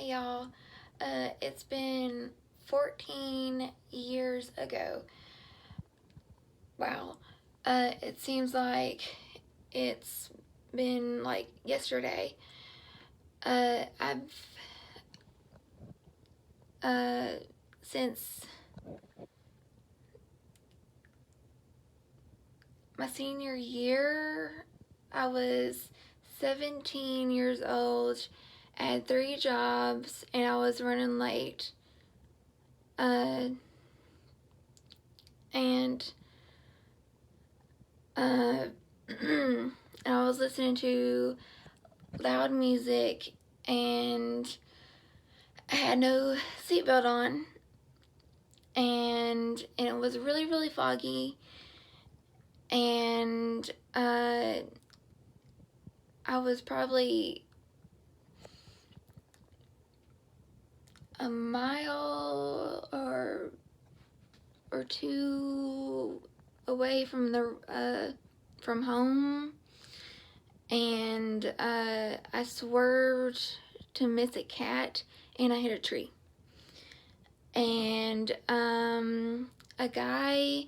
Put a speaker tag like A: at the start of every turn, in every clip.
A: Hey y'all, it's been 14 years ago. Wow. It seems like it's been like yesterday. I've, since my senior year, I was 17 years old. I had 3 jobs and I was running late. And I was listening to loud music and I had no seatbelt on, and it was really, really foggy, and I was probably a mile or two away from the from home, and I swerved to miss a cat, and I hit a tree. And a guy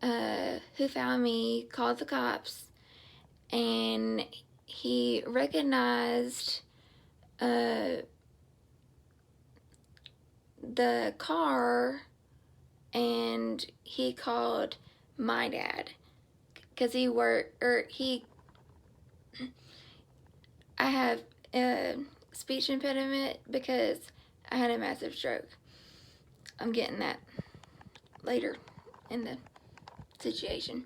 A: who found me called the cops, and he recognized the car, and he called my dad because I have a speech impediment because I had a massive stroke. I'm getting that later in the situation.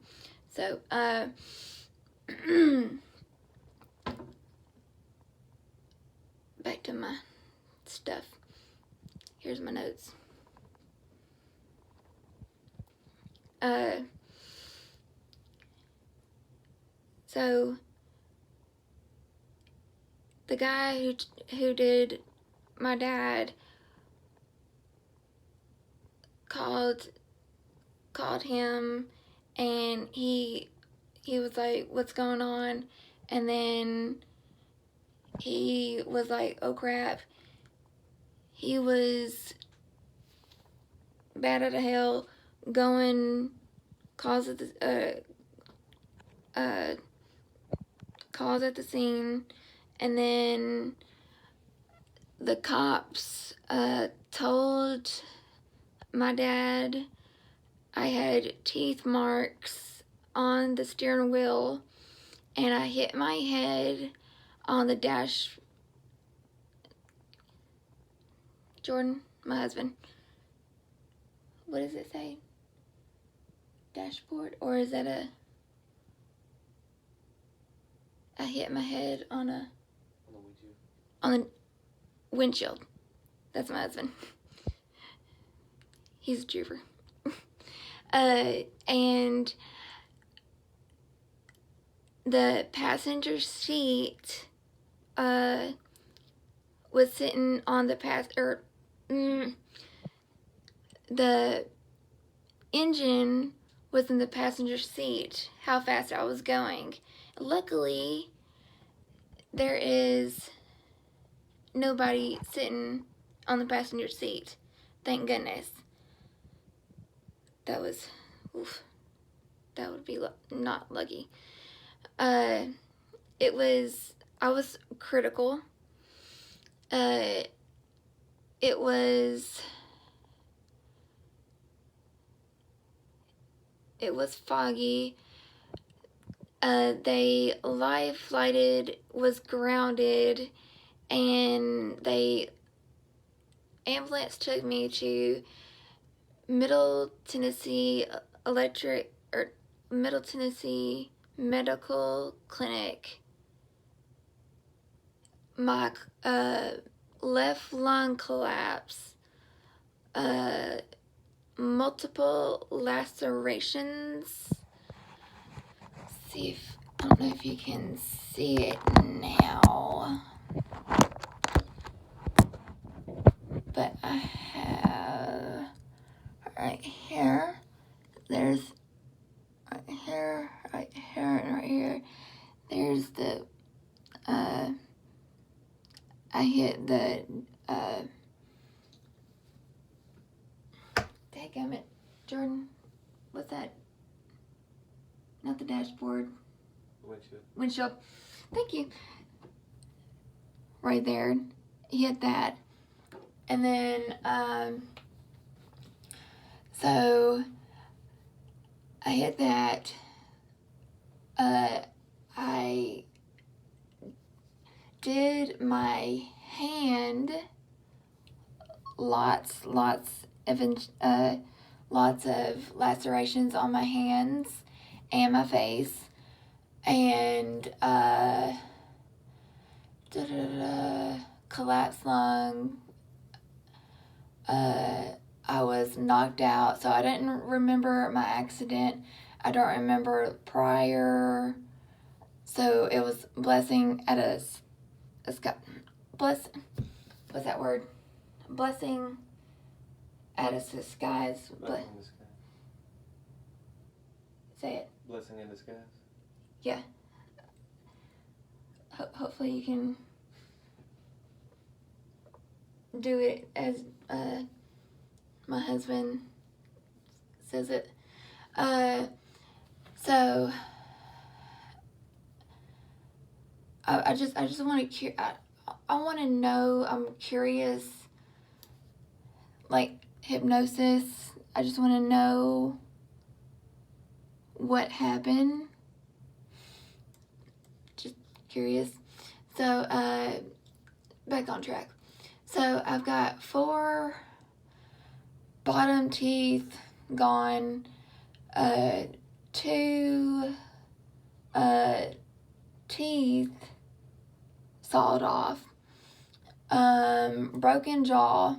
A: So, back to my stuff. Here's my notes. So the guy who did my dad called him, and he was like, "What's going on?" And then he was like, "Oh crap." He was bad out of hell, going calls at the scene, and then the cops told my dad I had teeth marks on the steering wheel, and I hit my head on the dash. Jordan, my husband, what does it say? Dashboard? Or is that I hit my head on the windshield. That's my husband. He's a trooper. And the passenger seat was sitting on the engine was in the passenger seat, how fast I was going. Luckily, there is nobody sitting on the passenger seat. Thank goodness. That would be not lucky. I was critical. It was foggy. They live flighted, was grounded, and ambulance took me to Middle Tennessee Medical Clinic. My left lung collapse, multiple lacerations. I don't know if you can see it now, but I have right here. There's right here, and right here. There's the I hit the, dadgummit, Jordan, what's that? Not the dashboard. Windshield. Thank you. Right there. Hit that. And then, so I hit that. I did my hand lots of lacerations on my hands and my face, and collapsed lung. I was knocked out, so I didn't remember my accident. I don't remember prior. So it was blessing at a blessing. What's that word? Blessing at a disguise.
B: Blessing in disguise.
A: Say it.
B: Blessing in disguise.
A: Yeah. Hopefully you can do it as my husband says it. So I just want to I want to know. I'm curious. Like hypnosis. I just want to know what happened. Just curious. So back on track. So I've got 4 bottom teeth gone, 2 teeth sawed off, broken jaw.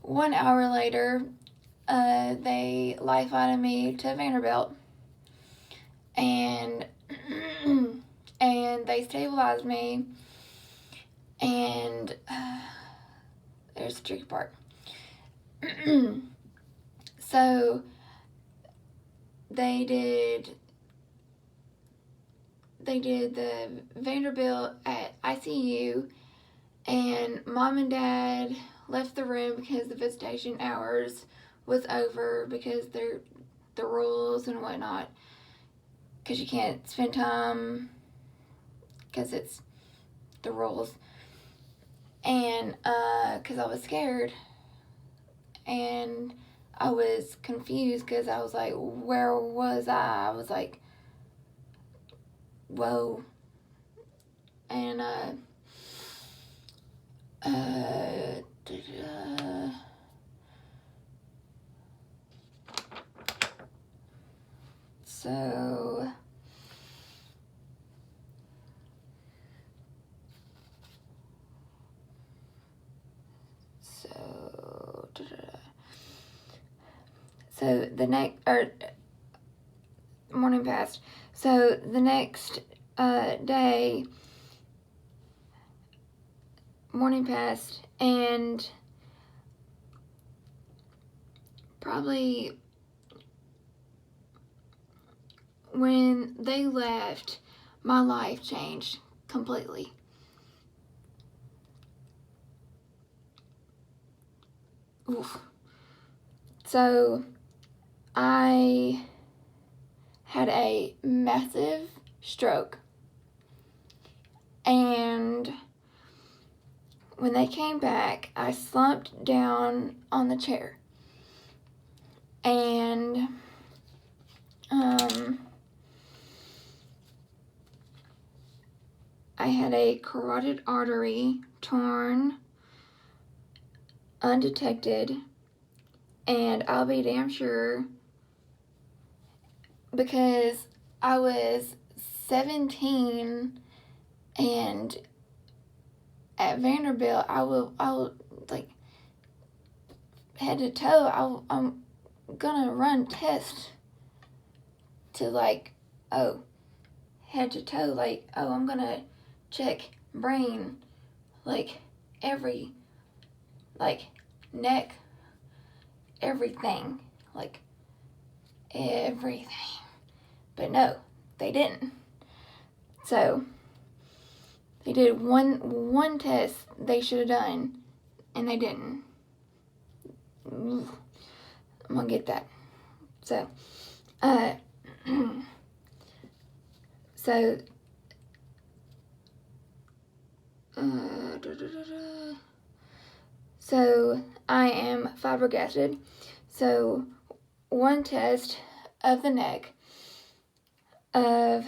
A: 1 hour later, they life-flighted me to Vanderbilt, and and they stabilized me. And there's the tricky part. So they did the Vanderbilt at ICU, and Mom and Dad left the room because the visitation hours was over, because they're the rules and whatnot, because you can't spend time because it's the rules. And because I was scared and I was confused, because I was like, where was I? I was like, whoa. And so the next, morning passed. So the next day, morning passed, and probably when they left, my life changed completely. Oof. So I had a massive stroke, and when they came back, I slumped down on the chair, and I had a carotid artery torn undetected, and I'll be damn sure, because I was 17, and at Vanderbilt, I will like head to toe, I'm gonna run tests to like, oh, head to toe, like, oh, I'm gonna check brain, like every, like neck, everything, like everything. But no, they didn't. So They did one test they should have done, and they didn't. I'm gonna get that. So, so, so I am flabbergasted. So, one test of the neck of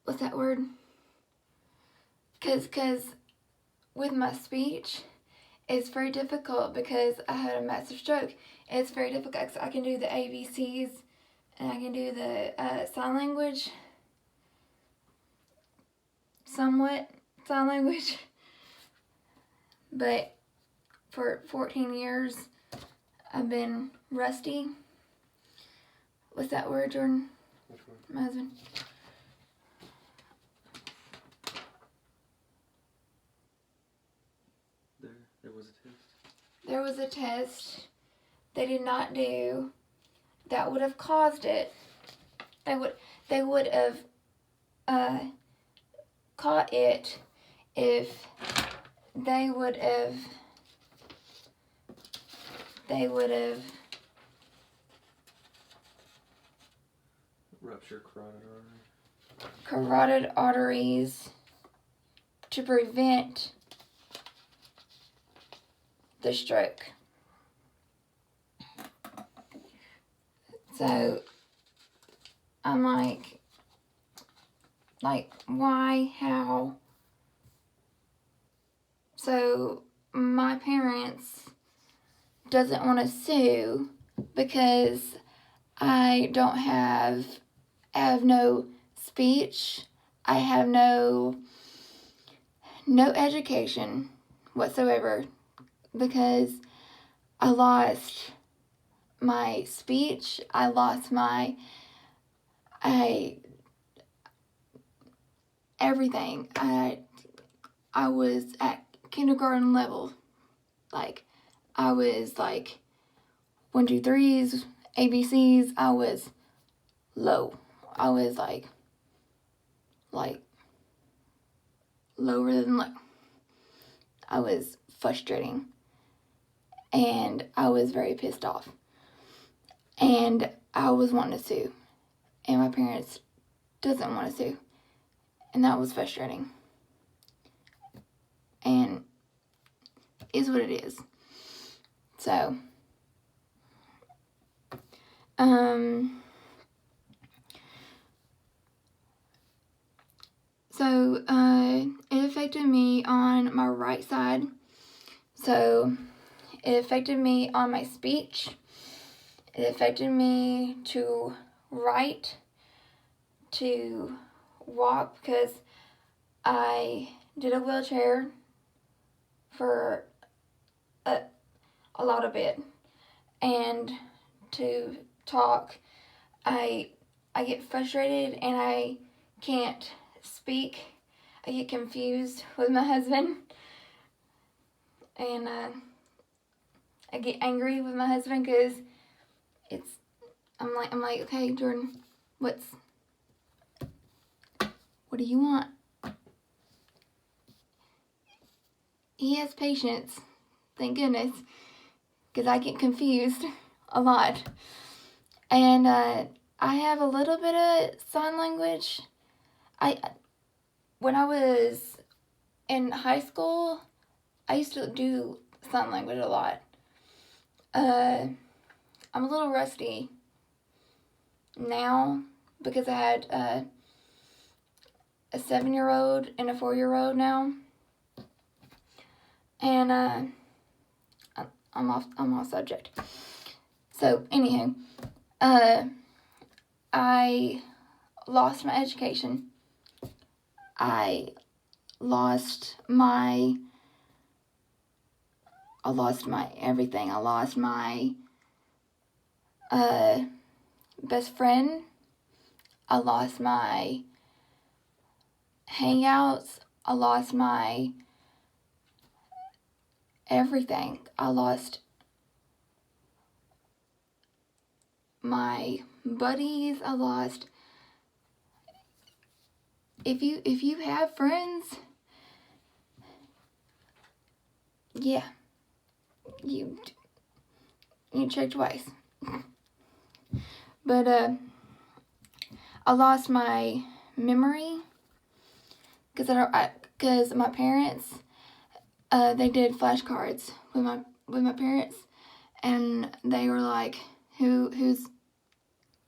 A: what's that word? Cause with my speech, it's very difficult because I had a massive stroke. It's very difficult because I can do the ABCs and I can do the sign language, somewhat sign language. But for 14 years, I've been rusty. What's that word, Jordan?
B: Which one?
A: My husband.
B: There was a test.
A: There was a test they did not do that would have caused it. They would have caught it if they would have
B: Rupture
A: carotid arteries to prevent the stroke. So I'm like why, how? So my parents doesn't want to sue because I have no speech. I have no education whatsoever because I lost my speech. I lost my everything. I was at kindergarten level. Like I was like 1, 2, 3s, ABCs. I was low. I was like lower than low. I was frustrating. And I was very pissed off. And I was wanting to sue. And my parents doesn't want to sue. And that was frustrating. And is what it is. So, it affected me on my right side. So, it affected me on my speech. It affected me to write, to walk, because I did a wheelchair for a lot of it. And to talk, I get frustrated and I can't speak. I get confused with my husband. And I get angry with my husband because I'm like, okay, Jordan, what do you want? He has patience, thank goodness, because I get confused a lot. And I have a little bit of sign language. When I was in high school, I used to do sign language a lot. I'm a little rusty now because I had a 7-year-old and a 4-year-old now. And I'm off subject. So anywho, I lost my education. I lost my everything. I lost my best friend. I lost my hangouts. I lost my everything. I lost my buddies. I lost if you have friends, yeah, you check twice. But I lost my memory because my parents they did flashcards with my parents, and they were like, who's,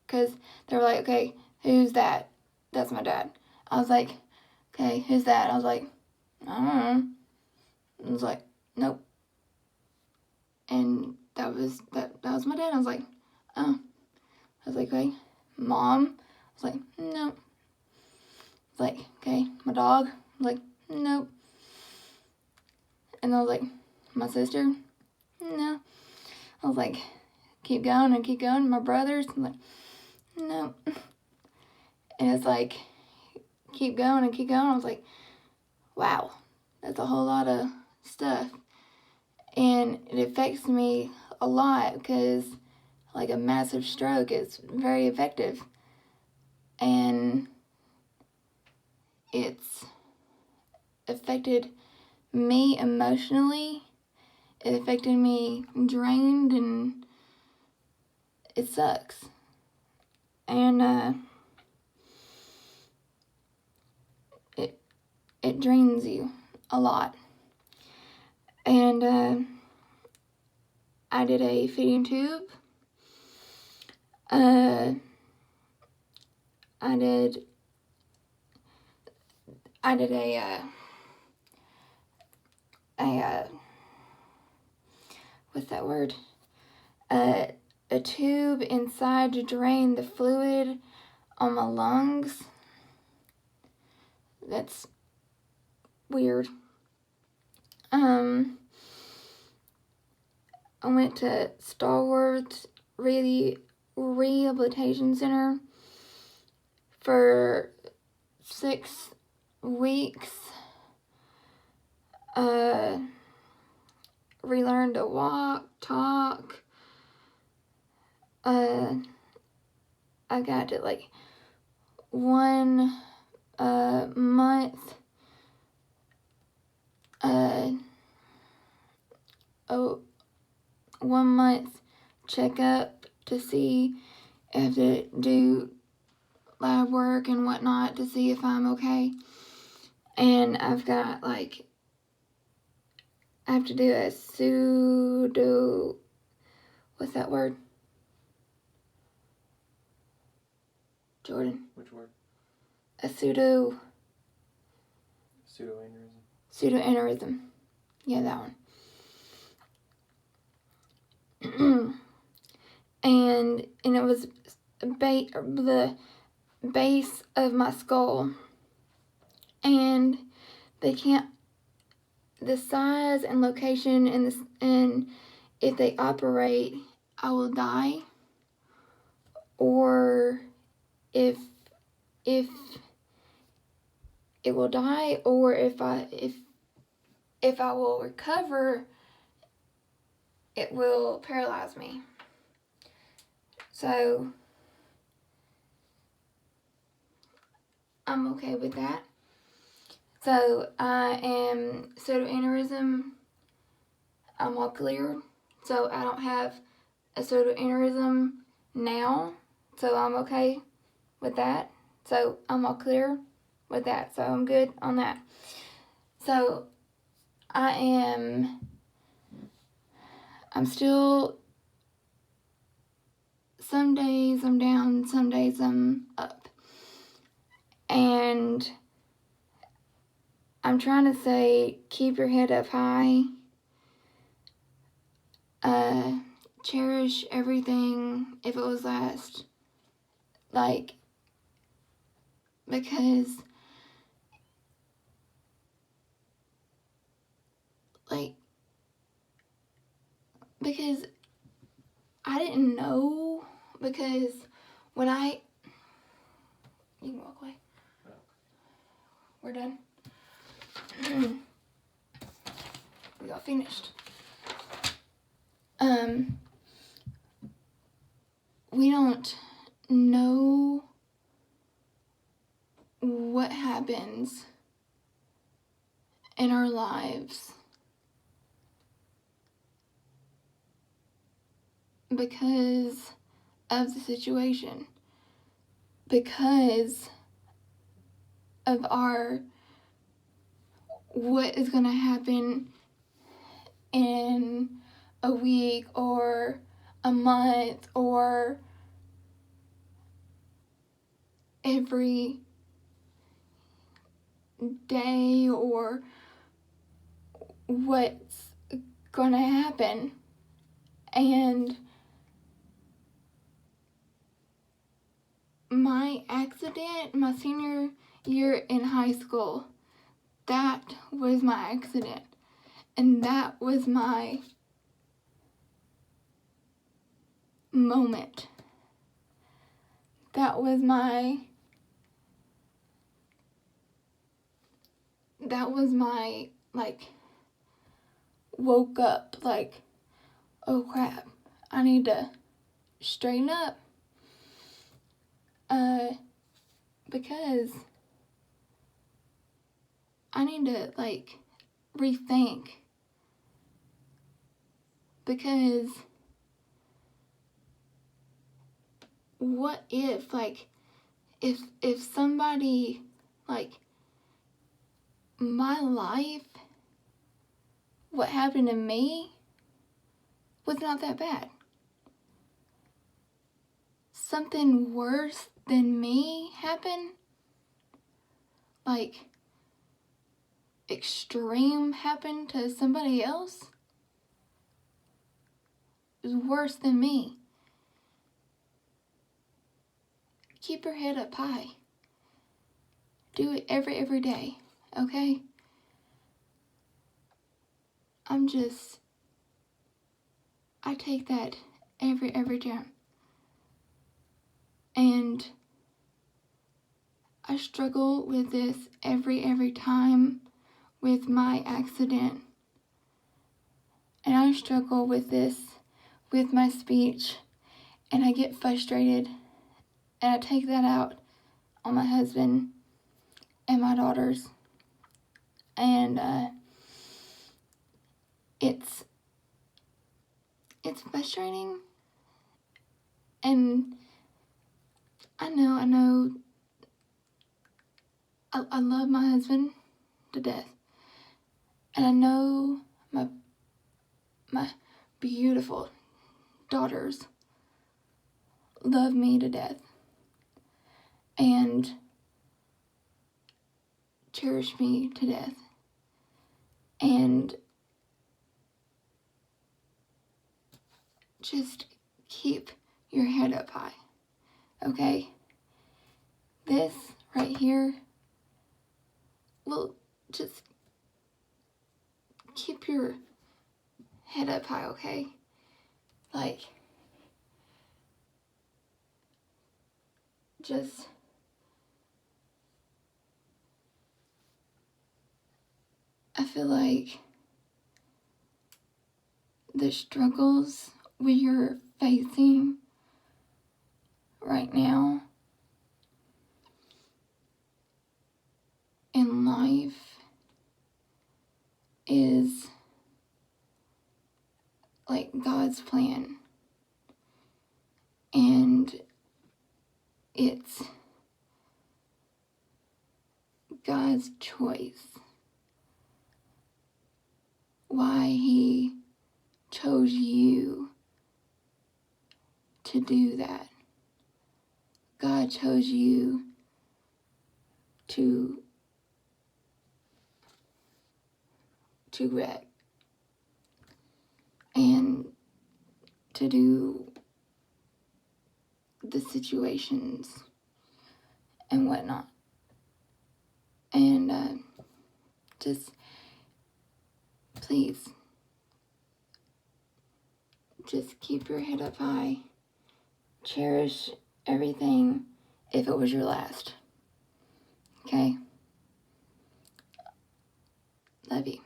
A: because they were like, okay, who's that? That's my dad. I was like, okay, who's that? I was like, I don't know. I was like, nope. And that was my dad. I was like, oh. I was like, okay, Mom. I was like, no. I was like, okay, my dog. I was like, nope. And I was like, my sister? No. I was like, keep going and keep going. My brothers? I'm like, no. And it's like, keep going and keep going. I was like, wow, that's a whole lot of stuff. And it affects me a lot because, like, a massive stroke is very effective. And it's affected me emotionally. It affected me drained, and it sucks. And it drains you a lot. And I did a feeding tube. I did a what's that word? A tube inside to drain the fluid on my lungs. That's weird. I went to Star Wars Rehabilitation Center for 6 weeks. Relearned to walk, talk. I got to like 1 month. 1 month checkup to see if to do lab work and whatnot to see if I'm okay. And I've got like, I have to do a pseudo, what's that word? Jordan?
B: Which word?
A: A pseudo.
B: Pseudoaneurysm.
A: Pseudoaneurysm. Yeah, that one. and it was the base of my skull. And they can't, the size and location and if they operate, I will die. Or if it will die, or if I will recover, it will paralyze me. So I'm okay with that. So I am pseudoaneurysm. I'm all clear. So I don't have a pseudoaneurysm now. So I'm okay with that. So I'm all clear with that. So I'm good on that. So I'm still, some days I'm down, some days I'm up. And I'm trying to say, keep your head up high. Cherish everything if it was last. Like, because, I didn't know, because when you can walk away. We're done. We got finished. We don't know what happens in our lives because of the situation, because of what is going to happen in a week or a month or every day, or what's going to happen. And my accident, my senior year in high school, that was my accident. And that was my moment. That was my woke up, oh crap, I need to straighten up. Because I need to, rethink. Because what if, if somebody, my life, what happened to me was not that bad. Something worse than me happened, extreme happened to somebody else, is worse than me. Keep your head up high. Do it every day, okay? I take that every time. And I struggle with this every time with my accident. And I struggle with this with my speech. And I get frustrated. And I take that out on my husband and my daughters. And it's frustrating. And I know I love my husband to death. And I know my beautiful daughters love me to death and cherish me to death. And just keep your head up high, okay? This right here will just keep your head up high, okay? Just I feel like the struggles we are facing right now in life is God's plan. And it's God's choice. Why He chose you to do that. God chose you to wreck and to do the situations and whatnot. And just please, just keep your head up high. Cherish everything if it was your last. Okay? Love you.